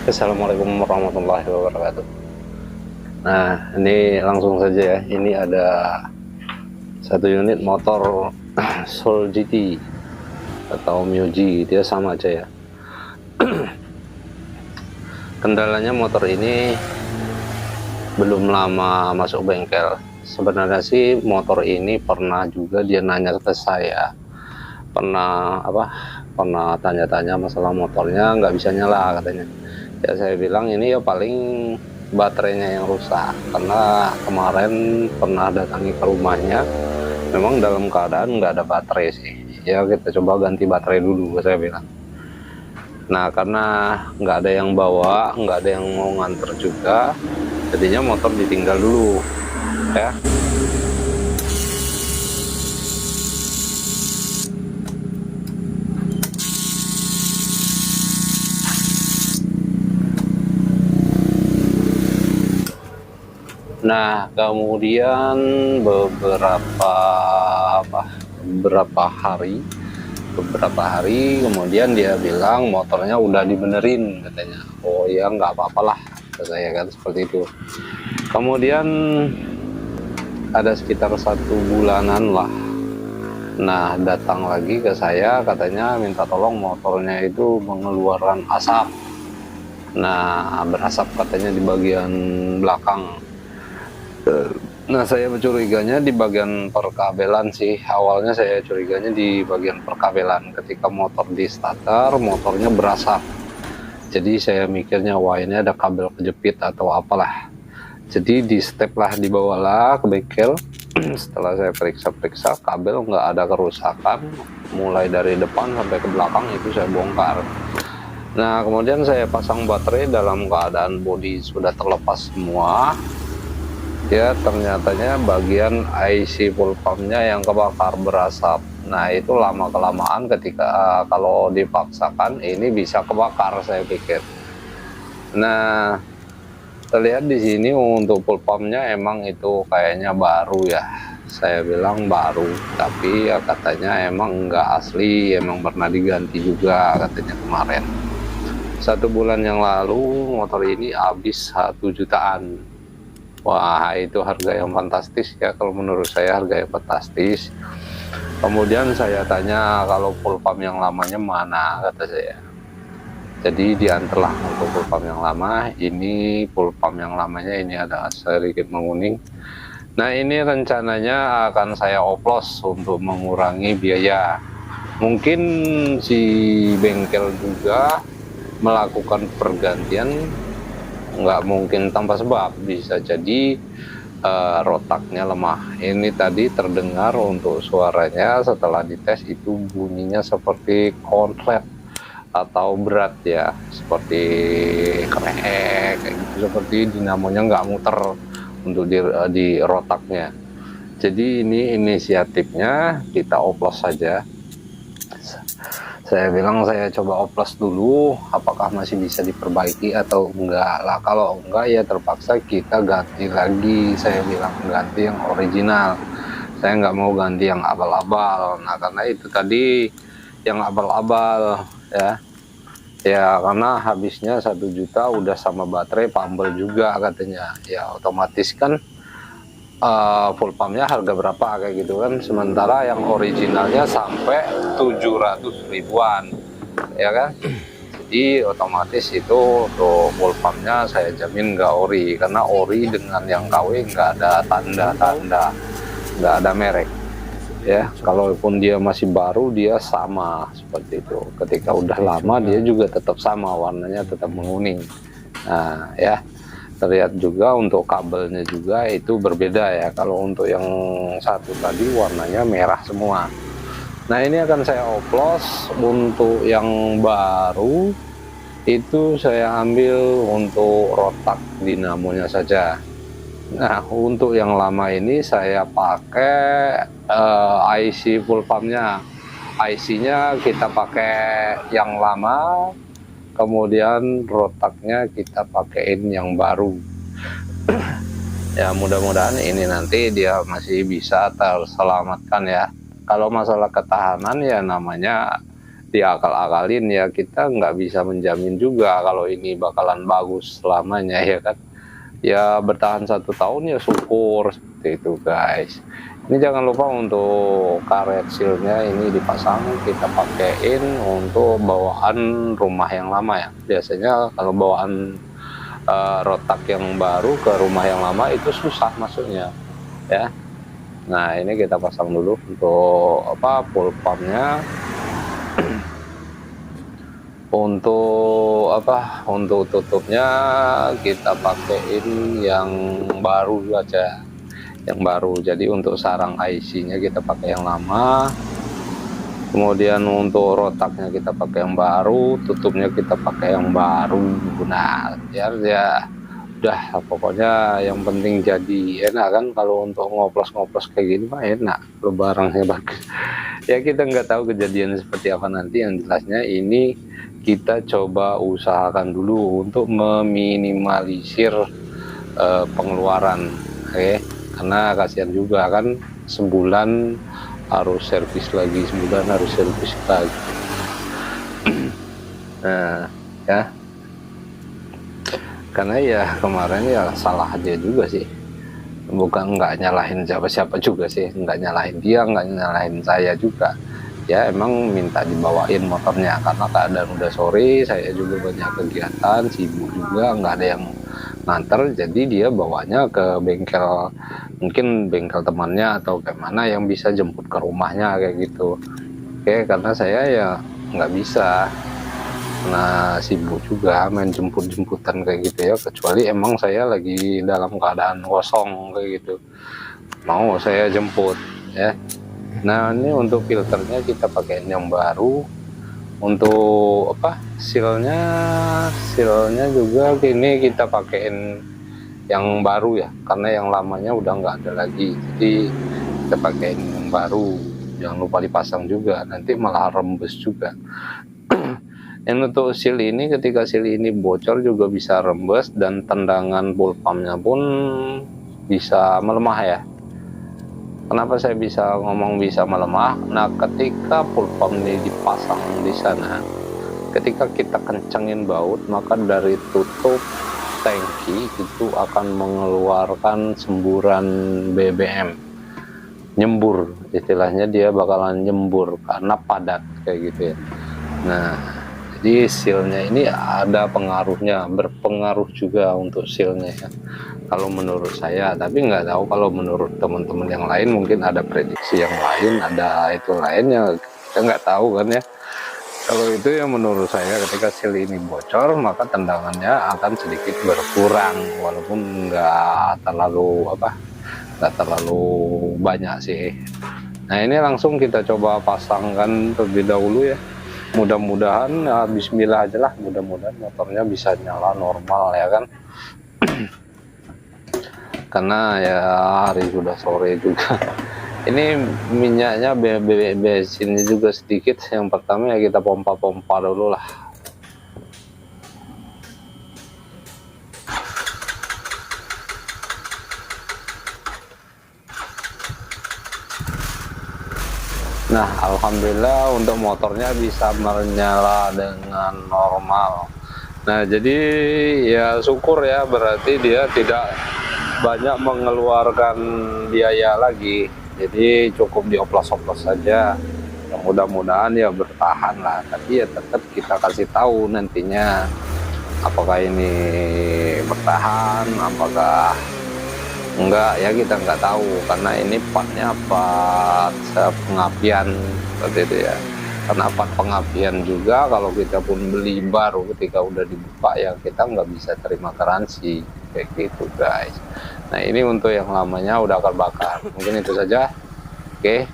Assalamualaikum warahmatullahi wabarakatuh. Nah, ini langsung saja ya. Ini ada satu unit motor Soul GT atau Muji, dia sama aja ya. Kendalanya motor ini belum lama masuk bengkel. Sebenarnya sih motor ini pernah juga dia nanya ke saya, pernah tanya-tanya masalah motornya, nggak bisa nyala katanya. Ya saya bilang ini ya paling baterainya yang rusak, karena kemarin pernah datangi ke rumahnya, memang dalam keadaan nggak ada baterai sih. Ya kita coba ganti baterai dulu, saya bilang. Nah karena nggak ada yang bawa, nggak ada yang mau nganter juga, jadinya motor ditinggal dulu ya. Nah kemudian beberapa hari kemudian dia bilang motornya udah dibenerin katanya. Oh ya nggak apa-apalah kata saya kan, seperti itu. Kemudian ada sekitar 1 bulanan lah, nah datang lagi ke saya, katanya minta tolong motornya itu mengeluarkan asap. Nah berasap katanya di bagian belakang. Nah saya curiganya di bagian perkabelan sih. Awalnya saya curiganya di bagian perkabelan. Ketika motor di starter, motornya berasap. Jadi saya mikirnya wah ini ada kabel kejepit atau apalah. Jadi di step lah, dibawalah ke bengkel. Setelah saya periksa-periksa, kabel nggak ada kerusakan. Mulai dari depan sampai ke belakang itu saya bongkar. Nah kemudian saya pasang baterai dalam keadaan bodi sudah terlepas semua. Ya ternyatanya bagian IC full pumpnya yang kebakar berasap. Nah itu lama kelamaan ketika kalau dipaksakan ini bisa kebakar saya pikir. Nah terlihat di sini untuk full pumpnya emang itu kayaknya baru ya. Saya bilang baru, tapi ya katanya emang enggak asli, emang pernah diganti juga katanya kemarin. 1 bulan yang lalu motor ini habis 1 jutaan. Wah itu harga yang fantastis ya, kalau menurut saya harga yang fantastis. Kemudian saya tanya kalau full pump yang lamanya mana, kata saya. Jadi diantarlah untuk full pump yang lama. Ini full pump yang lamanya ini ada sedikit menguning. Nah ini rencananya akan saya oplos untuk mengurangi biaya. Mungkin si bengkel juga melakukan pergantian, nggak mungkin tanpa sebab. Bisa jadi rotaknya lemah. Ini tadi terdengar untuk suaranya setelah dites itu bunyinya seperti konslet atau berat ya, seperti krek kayak gitu, seperti dinamonya nggak muter untuk di rotaknya. Jadi ini inisiatifnya kita oplos saja. Saya bilang saya coba oplos dulu, apakah masih bisa diperbaiki atau enggak lah. Kalau enggak ya terpaksa kita ganti lagi. Saya bilang ganti yang original, saya nggak mau ganti yang abal-abal. Nah karena itu tadi yang abal-abal ya karena habisnya 1 juta udah sama baterai pambel juga katanya. Ya otomatis kan full pumpnya harga berapa kayak gitu kan, sementara yang originalnya sampai 700 ribuan ya kan. Jadi otomatis itu untuk full pumpnya saya jamin nggak ori, karena ori dengan yang KW nggak ada tanda-tanda, nggak ada merek ya. Kalaupun dia masih baru dia sama seperti itu, ketika udah lama dia juga tetap sama, warnanya tetap menguning. Nah ya terlihat juga untuk kabelnya juga itu berbeda ya. Kalau untuk yang satu tadi warnanya merah semua. Nah ini akan saya oplos. Untuk yang baru itu saya ambil untuk rotak dinamonya saja. Nah untuk yang lama ini saya pakai IC full pumpnya. IC-nya kita pakai yang lama, kemudian rotaknya kita pakaiin yang baru. Ya mudah-mudahan ini nanti dia masih bisa terselamatkan ya. Kalau masalah ketahanan ya namanya diakal-akalin ya, kita nggak bisa menjamin juga kalau ini bakalan bagus selamanya ya kan. Ya bertahan 1 tahun ya syukur, seperti itu guys. Ini jangan lupa untuk karet sealnya ini dipasang, kita pakein untuk bawaan rumah yang lama ya. Biasanya kalau bawaan rotak yang baru ke rumah yang lama itu susah masuknya ya. Nah ini kita pasang dulu untuk full pumpnya. Untuk tutupnya kita pakein yang baru aja, yang baru. Jadi untuk sarang IC-nya kita pakai yang lama, kemudian untuk rotaknya kita pakai yang baru, tutupnya kita pakai yang baru. Nah biar ya udah, pokoknya yang penting jadi enak kan. Kalau untuk ngoplos-ngoplos kayak gini mah enak, kalau barangnya bagus ya. Kita nggak tahu kejadian seperti apa nanti, yang jelasnya ini kita coba usahakan dulu untuk meminimalisir pengeluaran, oke? Karena kasihan juga kan, sebulan harus servis lagi, sebulan harus servis lagi. Nah ya, karena ya kemarin ya salah dia juga sih, bukan nggak nyalahin siapa-siapa juga sih, nggak nyalahin dia, nggak nyalahin saya juga ya. Emang minta dibawain motornya karena keadaan udah sore, saya juga banyak kegiatan, sibuk juga, nggak ada yang nganter, jadi dia bawanya ke bengkel, mungkin bengkel temannya atau kayak mana yang bisa jemput ke rumahnya kayak gitu. Oke, karena saya ya nggak bisa, nah sibuk juga main jemput-jemputan kayak gitu ya, kecuali emang saya lagi dalam keadaan kosong kayak gitu, mau saya jemput ya. Nah ini untuk filternya kita pakai yang baru. Untuk sealnya juga kini kita pakein yang baru ya, karena yang lamanya udah nggak ada lagi, jadi kita pakein yang baru. Jangan lupa dipasang juga, nanti malah rembes juga. Dan untuk seal ini, ketika seal ini bocor juga bisa rembes, dan tendangan full pumpnya pun bisa melemah ya. Kenapa saya bisa ngomong bisa melemah? Nah ketika full pump ini dipasang di sana, ketika kita kencengin baut, maka dari tutup tangki itu akan mengeluarkan semburan BBM, nyembur, istilahnya dia bakalan nyembur karena padat kayak gitu ya. Nah jadi sealnya ini ada pengaruhnya, berpengaruh juga untuk sealnya ya, kalau menurut saya. Tapi nggak tahu kalau menurut teman-teman yang lain, mungkin ada prediksi yang lain, ada itu lainnya, kita nggak tahu kan ya. Kalau itu ya menurut saya, ketika seal ini bocor maka tendangannya akan sedikit berkurang, walaupun nggak terlalu banyak sih. Nah ini langsung kita coba pasangkan terlebih dahulu ya. Mudah-mudahan ya, bismillah aja lah, mudah-mudahan motornya bisa nyala normal ya kan. Karena ya hari sudah sore juga. Ini minyaknya, bensinnya juga sedikit. Yang pertama ya kita pompa-pompa dulu lah. Nah alhamdulillah untuk motornya bisa menyala dengan normal. Nah jadi ya syukur ya, berarti dia tidak banyak mengeluarkan biaya lagi, jadi cukup dioplos-oplos saja. Ya, mudah-mudahan ya bertahan lah, tapi ya tetap kita kasih tahu nantinya apakah ini bertahan, apakah enggak ya, kita nggak tahu karena ini partnya part pengapian seperti itu ya. Karena part pengapian juga, kalau kita pun beli baru ketika udah dibuka ya kita nggak bisa terima garansi kayak gitu guys. Nah ini untuk yang lamanya udah kebakar, mungkin itu saja. Oke.